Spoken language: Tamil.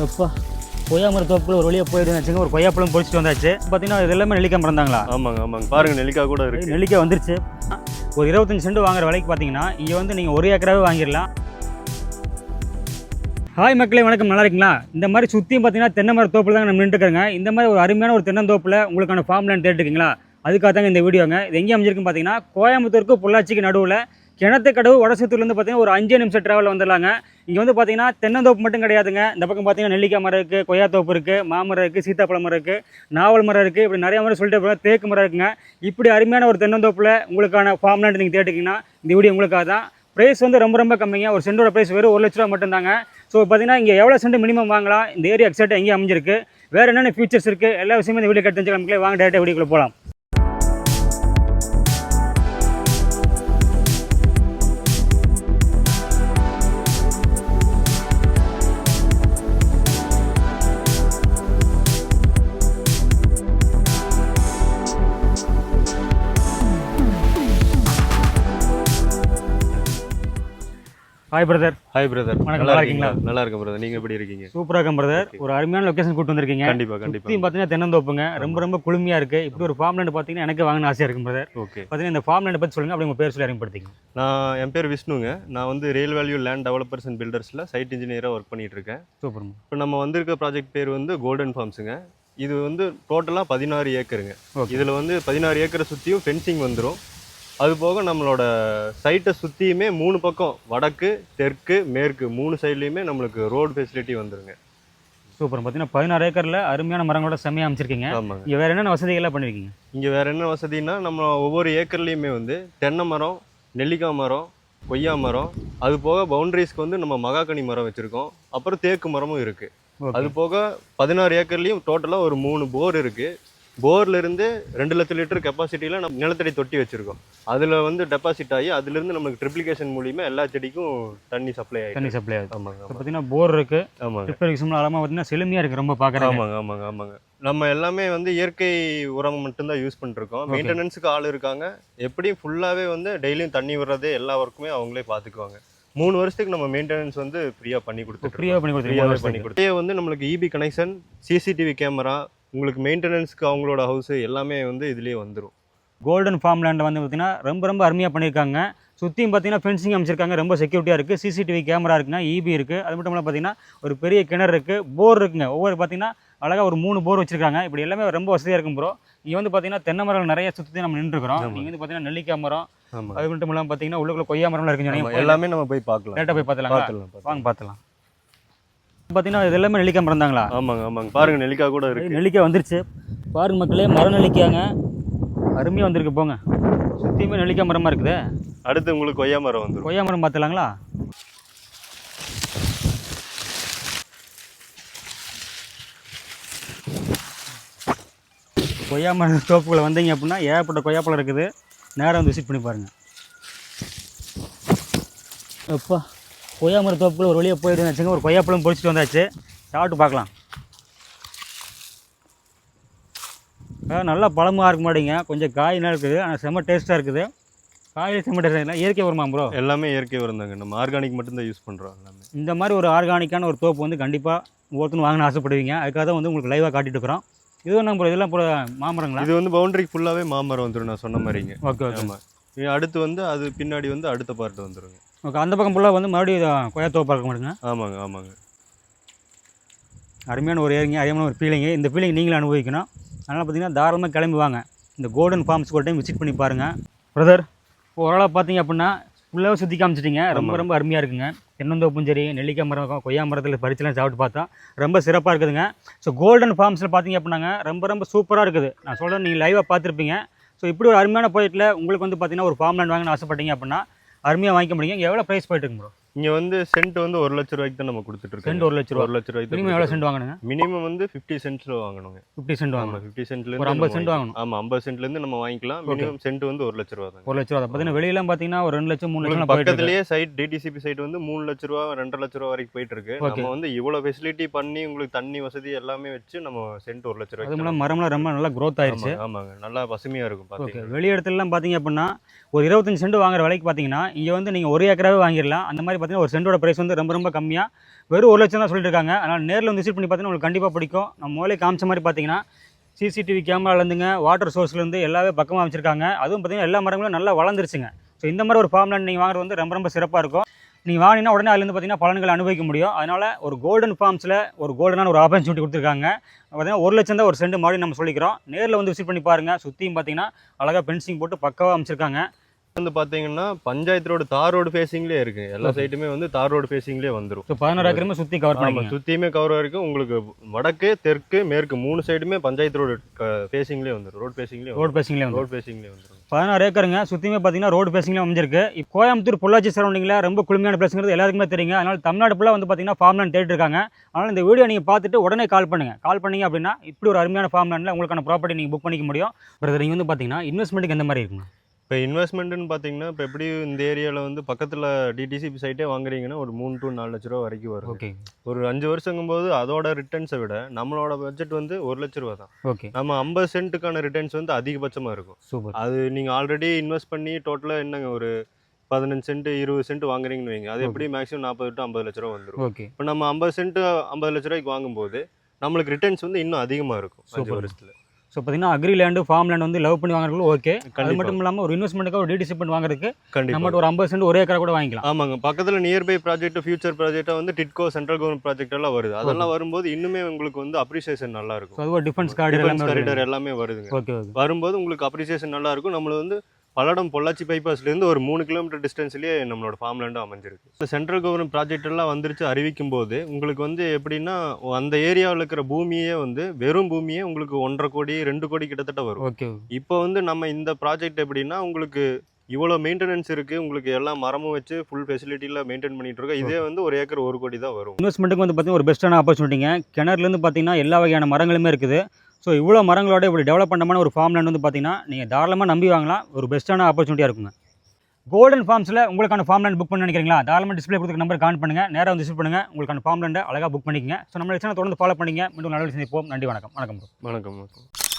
எப்பா கொய்யா மர தோப்புல ஒரு வழியாக போயிட்டு வச்சுங்க. ஒரு கொய்யாப்பழம் பொறிச்சிட்டு வந்தாச்சு. பார்த்தீங்கன்னா இது எல்லாமே நெல்லிக்காய் மரம் தாங்களா? ஆமாங்க பாருங்க, நெல்லிக்காய் கூட இருக்கு. நெல்லிக்காய் வந்துருச்சு. ஒரு 25 சென்ட் வாங்குற விலைக்கு பார்த்தீங்கன்னா இங்கே வந்து நீங்கள் ஒரு ஏக்கராகவே வாங்கிடலாம். ஹாய் மக்களே, வணக்கம். நல்லா இருக்கீங்களா? இந்த மாதிரி சுற்றியும் பார்த்தீங்கன்னா தென்னை மர தோப்பில் தாங்க நம்ம நின்றுருக்காங்க. இந்த மாதிரி ஒரு அருமையான ஒரு தென்னந்தோப்பில் உங்களுக்கான ஃபார்ம் லேண்ட் தேடிட்டுருக்கீங்களா? அதுக்காக தாங்க இந்த வீடியோங்க. இது எங்கே அமைஞ்சிருக்குன்னு பார்த்தீங்கன்னா கோயம்புத்தூருக்கு பொள்ளாச்சிக்கு நடுவில் கிணத்துக்கடவு வடசத்தூர்லேருந்து பார்த்தீங்கன்னா ஒரு 5 நிமிஷம் ட்ராவலில் வந்துடலாங்க. இங்கே வந்து பார்த்தீங்கன்னா தென்னந்தோப்பு மட்டும் கிடையாதுங்க. இந்த பக்கம் பார்த்தீங்கன்னா நெல்லிக்காய் மரம் இருக்குது, கொய்யா தோப்பு இருக்குது, மாமரம் இருக்குது, சீத்தாப்பழ மரம் இருக்குது, நாவல் மரம் இருக்குது, இப்படி நிறைய மரம் சொல்லிட்டு போகிறோம். தேக்கு மரம் இருக்குங்க. இப்படி அருமையான ஒரு தென்னந்தோப்பில் உங்களுக்கான ஃபார்ம் லேண்ட் நீங்கள் தேடிட்டீங்கன்னா இந்த வீடியோ உங்களுக்காக தான். ப்ரைஸ் வந்து ரொம்ப கம்மிங்க. ஒரு சென்டோட ப்ரைஸ் வெறும் 1 லட்ச ரூபா மட்டும்தாங்க. ஸோ பார்த்தீங்கன்னா இங்கே எவ்வளோ சென்ட் மினிமம் வாங்கலாம், இந்த ஏரியா எக்ஸாக்டாக எங்கே அமைஞ்சிருக்கு, வேறு என்னென்ன ஃபீச்சர்ஸ் இருக்குது, எல்லா விஷயமும் இந்த வீடியோ கட்டு தெரிஞ்சுக்கலாம். வாங்க டேரெக்டாக வீடியோக்குள்ளே போகலாம். Hi brother. Hi brother. நல்லா இருக்கீங்களா? நல்லா இருக்கேன் பிரதர். நீங்கள் எப்படி இருக்கீங்க? சூப்பராக இருக்கேன் பிரதர். ஒரு அருமையான லொக்கேஷன் கூட்டு வந்திருக்கீங்க. கண்டிப்பாக பார்த்தீங்கன்னா தென்னந்தோப்புங்க. ரொம்ப குளுமையாக இருக்குது. இப்படி ஒரு ஃபார்ம் லேண்ட் பார்த்தீங்கன்னா எனக்கு வாங்கின ஆசையாக இருக்கும் பிரதர். ஓகே, பார்த்தீங்கன்னா இந்த ஃபார்ம் லேண்டை பற்றி சொல்லுங்கள். அப்படி உங்கள் பேர் சொல்லி அறிமுகப்படுத்திங்க. என் பேர் விஷ்ணுங்க. நான் வந்து real value land developers and பில்டர்ஸில் சைட் இன்ஜினியராக ஒர்க் பண்ணிட்டு இருக்கேன். சூப்பர். இப்போ நம்ம வந்திருக்க ப்ராஜெக்ட் பேர் வந்து கோல்டன் ஃபார்ம்ஸுங்க. இது வந்து டோட்டலாக 16 ஏக்கருங்க. இதில் வந்து 16 ஏக்கரை சுற்றியும் ஃபென்சிங் வந்துடும். அது போக நம்மளோட சைட்டை சுற்றியுமே 3 பக்கம், வடக்கு, தெற்கு, மேற்கு 3 சைட்லேயுமே நம்மளுக்கு ரோடு ஃபெசிலிட்டி வந்துருங்க. சூப்பர். பார்த்தீங்கன்னா 16 ஏக்கரில் அருமையான மரங்களோட செம்மையாக அமைச்சிருக்கீங்க. ஆமாங்க. இங்கே வேறு என்னென்ன வசதிகள்லாம் பண்ணியிருக்கீங்க? இங்கே வேறு என்ன வசதினா, நம்ம ஒவ்வொரு ஏக்கர்லேயுமே வந்து தென்னை மரம், நெல்லிக்காய் மரம், கொய்யா மரம், அது போக பவுண்டரிஸ்க்கு வந்து நம்ம மகாகனி மரம் வச்சுருக்கோம். அப்புறம் தேக்கு மரமும் இருக்குது. அது போக 16 ஏக்கர்லேயும் டோட்டலாக ஒரு 3 போர் இருக்குது. போர்லேருந்து 2 லட்சம் லிட்டர் கெப்பாசிட்டியில் நம்ம நிலத்தடி தொட்டி வச்சுருக்கோம். அதில் வந்து டெபாசிட் ஆகி அதுலேருந்து நமக்கு ட்ரிப்ளிகேஷன் மூலியமாக எல்லா செடிக்கும் தண்ணி சப்ளை ஆகுது. ஆமாங்க. பார்த்தீங்கன்னா போர் இருக்குது. ஆமாங்க. ட்ரிப்ளிகேஷன் அழகாக பார்த்தீங்கன்னா செழுமையாக இருக்குது. ரொம்ப பார்க்குறேன். ஆமாங்க. நம்ம எல்லாமே வந்து இயற்கை உரம் மட்டும்தான் யூஸ் பண்ணிருக்கோம். மெயின்டெனன்ஸுக்கு ஆள் இருக்காங்க. எப்படியும் ஃபுல்லாகவே வந்து டெய்லியும் தண்ணி விடுறது எல்லா ஒர்க்குமே அவங்களே பார்த்துக்குவாங்க. 3 வருஷத்துக்கு நம்ம மெயின்டெனன்ஸ் வந்து ஃப்ரீயாக பண்ணி கொடுத்து வந்து நம்மளுக்கு இபி கனெக்ஷன், சிசிடிவி கேமரா, உங்களுக்கு மெயின்டெனன்ஸ்க்கு அவங்களோட ஹவுஸு எல்லாமே வந்து இதுலேயே வந்துடும். கோல்டன் ஃபார்ம் லேண்டை வந்து பார்த்தீங்கன்னா ரொம்ப அருமையாக பண்ணியிருக்காங்க. சுற்றியும் பார்த்தீங்கன்னா ஃபென்சிங் அமைச்சிருக்காங்க. ரொம்ப செக்யூரிட்டியாக இருக்குது. சிசிடிவி கேமரா இருக்குங்க, இபி இருக்குது. அது மட்டும் இல்லாமல் பார்த்தீங்கன்னா ஒரு பெரிய கிணறு இருக்குது, போர் இருக்குங்க. ஒவ்வொரு பார்த்தீங்கன்னா அழகாக ஒரு 3 போர் வச்சிருக்காங்க. இப்படி எல்லாமே ரொம்ப வசதியாக இருக்கும் ப்ரோ. இங்கே வந்து பார்த்தீங்கன்னா தென்னை மரங்கள் நிறைய சுற்றி நம்ம நின்றுக்கிறோம். நீங்கள் வந்து பார்த்தீங்கன்னா நெல்லிக்காய் மரம், அது மட்டும் இல்லாமல் பார்த்தீங்கன்னா உள்ளுக்குள்ள கொய்யா மரம்லாம் இருக்குங்க. எல்லாமே நம்ம போய் பார்க்கலாம். டேரெக்டாக போய் பார்த்துலாம். வாங்க பார்த்துலாம். பார்த்தீங்கன்னா இது எல்லாமே நெல்லிக்காய் மரம் தாங்களா? ஆமாங்க. பாருங்க, நெல்லிக்காய் கூட இருக்குது. நெல்லிக்காய் வந்துருச்சு பாருங்க மக்களே. மரம் நெல்லிக்காய்ங்க அருமையாக வந்திருக்கு. போங்க, சுற்றியுமே நெல்லிக்காய் மரமாக இருக்குது. அடுத்து உங்களுக்கு கொய்யா மரம் வந்துடும். கொய்யா மரம் பார்த்துலாங்களா? கொய்யா மரம் தோப்புக்குள்ள வந்தீங்க அப்படின்னா ஏகப்பட்ட கொய்யாப்பழம் இருக்குது. நேராக வந்து விசிட் பண்ணி பாருங்கள். எப்பா கொய்யா மர தோப்புக்குள்ள ஒரு வழியாக போயிட்டு வச்சுங்க. ஒரு கொய்யாப்பழம் பொறிச்சிட்டு வந்தாச்சு. சாப்பிட்டு பார்க்கலாம். நல்லா பழமாக இருக்க மாட்டேங்க. கொஞ்சம் காயினாக இருக்குது, ஆனால் செம்ம டேஸ்ட்டாக இருக்குது. காயில் செம்ம டேஸ்ட்டாக இல்லை. இயற்கை வருமா ப்ரோ? எல்லாமே இயற்கை வருந்தாங்க. நம்ம ஆர்கானிக் மட்டும்தான் யூஸ் பண்ணுறோம். எல்லாமே இந்த மாதிரி ஒரு ஆர்கானிக்கான ஒரு தோப்பு வந்து கண்டிப்பாக ஒவ்வொருத்தரும் வாங்கின ஆசைப்படுவீங்க. அதுக்காக தான் வந்து உங்களுக்கு லைவாக காட்டிட்டு இருக்கிறோம். இதுவும் நம்ம இதெல்லாம் போல மாமரங்களா? இது வந்து பவுண்டரிக்கு ஃபுல்லாகவே மாமரம் வந்துடும், நான் சொன்ன மாதிரிங்க. ஓகே. ஆமாம். அடுத்து வந்து அது பின்னாடி வந்து அடுத்த பார்ட் வந்துடுங்க. ஓகே. அந்த பக்கம் ஃபுல்லாக வந்து மறுபடியும் கொய்யா தோப்பாக இருக்க மாட்டேங்க. ஆமாங்க. அருமையான ஒரு ஏரிங்க, அருமையான ஒரு ஃபீலிங்கு. இந்த ஃபீலிங் நீங்களும் அனுபவிக்கணும். அதனால் பார்த்தீங்கன்னா தாராளமாக கிளம்பி வாங்க. இந்த கோல்டன் ஃபார்ம்ஸ்க்கு ஒரு டைம் விசிட் பண்ணி பாருங்கள். பிரதர், இப்போ ஓரளவு பார்த்தீங்க அப்படின்னா ஃபுல்லாக சுற்றி காமிச்சிட்டிங்க. ரொம்ப அருமையாக இருக்குங்க. தென்னந்தோப்பும் சரி, நெல்லிக்காய் மரம், கொய்யா மரத்தில் பறிச்சுலாம் சாப்பிட்டு பார்த்தோம். ரொம்ப சிறப்பாக இருக்குதுங்க. ஸோ கோல்டன் ஃபார்ம்ஸில் பார்த்தீங்க அப்படின்னாங்க ரொம்ப சூப்பராக இருக்குது. நான் சொல்கிறேன், நீங்கள் லைவாக பார்த்துருப்பீங்க. ஸோ இப்படி ஒரு அருமையான ப்ராஜெக்ட்டில் உங்களுக்கு வந்து பார்த்தீங்கன்னா ஒரு ஃபார்ம் லேண்ட் வாங்கணும்னு ஆசைப்பட்டீங்க அப்படின்னா அருமையாக வாங்கிக்க முடியுங்க. இங்கே எவ்வளோ ப்ரைஸ் போயிட்டு இருக்கு ப்ரோ? இங்கே வந்து சென்ட் வந்து 1 லட்ச ரூபாய்க்கு தான் நம்ம கொடுத்துட்ருக்கோம். சென்ட் 1 லட்ச ரூபா. 1 லட்ச ரூபாய்க்கு மினிமம் எவ்வளோ சென்ட் வாங்கணுங்க? மினிமம் வந்து 50 சென்ட்ஸில் வாங்கணுங்க. 50 சென்ட் வாங்கணும். 50 சென்ட்லேருந்து ஒரு 50 சென்ட் வாங்கணும். ஆமாம், 50 சென்ட்லேருந்து நம்ம வாங்கிக்கலாம். மினிமம் சென்ட் வந்து 1 லட்ச ரூபா தான். 1 லட்ச ரூபா. பார்த்தீங்கன்னா வெளியெல்லாம் பார்த்தீங்கன்னா ஒரு 2 லட்சம் 3 லட்சம் பக்கத்துலேயே சைட் டிடிசிபி சைட் வந்து 3 லட்ச ரூபா 2.5 லட்ச ரூபா வரைக்கும் போயிட்டு இருக்கு. நம்ம வந்து இவ்வளோ ஃபெசிலிட்டி பண்ணி உங்களுக்கு தண்ணி வசதி எல்லாமே வச்சு நம்ம சென்ட் 1 லட்ச ரூபாய். அது மூலம் மரம்லாம் ரொம்ப நல்லா க்ரோத் ஆயிடுச்சு. ஆமாங்க, நல்லா பசுமையாக இருக்கும். ஓகே. வெளி இடத்துலலாம் பார்த்தீங்க அப்படின்னா ஒரு 25 சென்ட் வாங்குற விலைக்கு பார்த்தீங்கன்னா இங்கே வந்து நீங்கள் ஒரு ஏக்கராகவே வாங்கிடலாம். அந்த மாதிரி பார்த்தீங்கன்னா ஒரு சென்டோட ப்ரைஸ் வந்து ரொம்ப ரொம்ப கம்மியாக வெறும் 1 லட்சம் தான் சொல்லிட்டு இருக்காங்க. அதனால் நேரில் வந்து விசிட் பண்ணி பார்த்தீங்கன்னா உங்களுக்கு கண்டிப்பாக பிடிக்கும். நம்ம மூலையை காமிச்ச மாதிரி பார்த்தீங்கன்னா சிசிடிவி கேமராலேருந்துங்க வாட்டர் சோர்ஸ்லேருந்து எல்லாமே பக்கமாக அமைச்சிருக்காங்க. அதுவும் பார்த்தீங்கன்னா எல்லா மரங்களும் நல்லா வளர்ந்துருச்சுங்க. ஸோ இந்த மாதிரி ஒரு ஃபார்ம் லேண்ட் நீங்கள் வாங்குறது வந்து ரொம்ப ரொம்ப சிறப்பாக இருக்கும். நீங்கள் வாங்கினா உடனே அதுலேருந்து பார்த்தீங்கன்னா பலன்களை அனுபவிக்க முடியும். அதனால் ஒரு கோல்டன் ஃபார்ம்ஸில் ஒரு கோல்டனான ஒரு ஆப்பர்ச்சுனிட்டி கொடுத்துருக்காங்க. பார்த்தீங்கன்னா 1 லட்சம் தான் ஒரு சென்ட் மாதிரி நம்ம சொல்லிக்கிறோம். நேரில் வந்து விசிட் பண்ணி பாருங்கள். சுற்றியும் பார்த்தீங்கன்னா அழகாக ஃபென்சிங் போட்டு பக்காவாக அமைச்சிருக்காங்க. வந்து பார்த்தீங்கன்னா பஞ்சாயத்து ரோடு தார் ரோடு ஃபேஸிங்லேயே இருக்குது. எல்லா சைட்டுமே வந்து தார் ரோடு ஃபேஸிங்லேயே வந்துடும். ஸோ 16 ஏக்கருமே சுற்றி கவர் பண்ணிக்கலாம். சுற்றியுமே கவர் வரைக்கும் உங்களுக்கு வடக்கு தெற்கு மேற்கு 3 சைடுமே பஞ்சாயத்து ரோடு ஃபேஸிங்லேயே வந்துடும். ரோடு ஃபேஸிங்லேயே வந்துடும். 16 ஏக்கருங்க சுற்றியுமே பார்த்தீங்கன்னா ரோடு ஃபேஸிங்லேயே அமைஞ்சிருக்கு. இப்போ கோயம்புத்தூர் பொள்ளாச்சி சரௌண்டிங்கில் ரொம்ப குளுமையான பிளேஸ்ங்கிறது எல்லாருக்குமே தெரியுங்க. அதனால் தமிழ்நாடு ஃபுல்லாக வந்து பார்த்தீங்கன்னா ஃபார்ம் லேண்ட் தேடிட்டு இருக்காங்க. அதனால் இந்த வீடியோ நீங்கள் பார்த்துட்டு உடனே கால் பண்ணுங்கள். கால் பண்ணீங்க அப்படின்னா இப்படி ஒரு அருமையான ஃபார்ம் லேண்டில் உங்களுக்கான ப்ராப்பர்ட்டி நீங்கள் புக் பண்ணிக்க முடியும். பிரதர் நீங்கள் வந்து பார்த்தீங்கன்னா இன்வெஸ்ட்மெண்ட்டுக்கு எந்த மாதிரி இருக்குங்க? இப்போ இன்வெஸ்ட்மெண்ட்டுன்னு பார்த்தீங்கன்னா இப்போ எப்படி இந்த ஏரியாவில் வந்து பக்கத்தில் டிடிசிபி சைட்டே வாங்குறீங்கன்னா ஒரு 3 to 4 லட்ச ரூபா வரைக்கும் வரும். ஓகே. ஒரு 5 வருஷங்கும்போது அதோட ரிட்டர்ன்ஸை விட நம்மளோட பட்ஜெட் வந்து 1 லட்ச ரூபா தான். ஓகே. நம்ம 50 சென்ட்டுக்கான ரிட்டர்ன்ஸ் வந்து அதிகபட்சமாக இருக்கும். சூப்பர். அது நீங்கள் ஆல்ரெடி இன்வெஸ்ட் பண்ணி டோட்டலாக என்னங்க ஒரு 15 சென்ட் 20 சென்ட் வாங்குறீங்கன்னு வைங்க, அது எப்படி மேக்ஸிமம் 40 to 50 லட்ச ரூபா வந்துடும். ஓகே. இப்போ நம்ம 50 சென்ட் 50 லட்ச ரூபாய்க்கு வாங்கும்போது நம்மளுக்கு ரிட்டர்ன்ஸ் வந்து இன்னும் அதிகமாக இருக்கும் 5 வருஷத்தில். ஸோ பார்த்தீங்கன்னா அக்ரி லேண்டு ஃபார்ம் லேண்ட் வந்து லவ் பண்ணி வாங்குறதுக்கு ஓகே. அது மட்டும் இல்லாமல் ஒரு இன்வெஸ்ட்மெண்ட்டுக்கு ஒரு டிடிசி பண்ணி வாங்குறதுக்கு நம்மகிட்ட ஒரு 50 சென்ட் 1 ஏக்கரா கூட வாங்கிக்கலாம். ஆமாங்க. பக்கத்தில் நியர்பை ப்ராஜெக்ட் ஃபியூச்சர் ப்ராஜெக்டாக வந்து டிட்கோ சென்ட்ரல் கவர்மெண்ட் ப்ராஜெக்ட் எல்லாம் வருது. அதெல்லாம் வரும்போது இன்னுமே உங்களுக்கு வந்து அப்ரிசியேஷன் நல்லா இருக்கும். ஸோ அதுவும் டிஃபென்ஸ் காரிடர் எல்லாமே வருதுங்க. ஓகே. வரும்போது உங்களுக்கு அப்ரிசியேஷன் நல்லா இருக்கும். நம்மளுக்கு வந்து பல்லடம் பொள்ளாச்சி பைபாஸ்லேருந்து ஒரு 3 கிலோமீட்டர் டிஸ்டன்ஸ்லேயே நம்மளோட ஃபார்ம் லேண்டும் அமைஞ்சிருக்கு. இந்த சென்ட்ரல் கவர்மெண்ட் ப்ராஜெக்ட் எல்லாம் வந்துருச்சு அறிவிக்கும் போது உங்களுக்கு வந்து எப்படின்னா அந்த ஏரியாவில் இருக்கிற பூமியே வந்து வெறும் பூமியே உங்களுக்கு 1.5 கோடி 2 கோடி கிட்டத்தட்ட வரும். ஓகே. இப்போ வந்து நம்ம இந்த ப்ராஜெக்ட் எப்படின்னா உங்களுக்கு இவ்வளோ மெயின்டெனன்ஸ் இருக்குது. உங்களுக்கு எல்லா மரமும் வச்சு ஃபுல் ஃபெசிலிட்டியில் மெயின்டைன் பண்ணிட்டு இருக்கோம். இதே வந்து 1 ஏக்கர் 1 கோடி தான் வரும். இன்வெஸ்ட்மெண்ட்டுக்கு வந்து பார்த்தீங்கன்னா ஒரு பெஸ்ட்டான ஆப்பர்ச்சுனிட்டிங்க. கிணறுலேருந்து பார்த்தீங்கன்னா எல்லா வகையான மரங்களுமே இருக்குது. ஸோ இவ்வளோ மரங்களோட இப்படி டெவலப் பண்ணமான ஒரு ஃபார்ம் லேண்ட் வந்து பார்த்தீங்கன்னா நீங்கள் தாராளமாக நம்பி வாங்கலாம். ஒரு பெஸ்ட்டான ஆப்பர்ச்சுனிட்டியாக இருக்குங்க. கோல்டன் ஃபார்ம்ஸில் உங்களுக்கான ஃபார்ம் லேண்ட் புக் பண்ணி நினைக்கிறீங்களா? தாராளமாக டிஸ்பிளே கொடுத்துருக்க நம்பர் கால் பண்ணுங்கள். நேராக வந்து விசிட் பண்ணுங்கள். உங்களுக்கான ஃபார்ம் லேண்டை அழகாக புக் பண்ணிக்கங்க. ஸோ நம்ம சேனல் தொடர்ந்து ஃபாலோ பண்ணிங்க. மீண்டும் நல்ல சந்திப்போம். நன்றி. வணக்கம். வணக்கம்.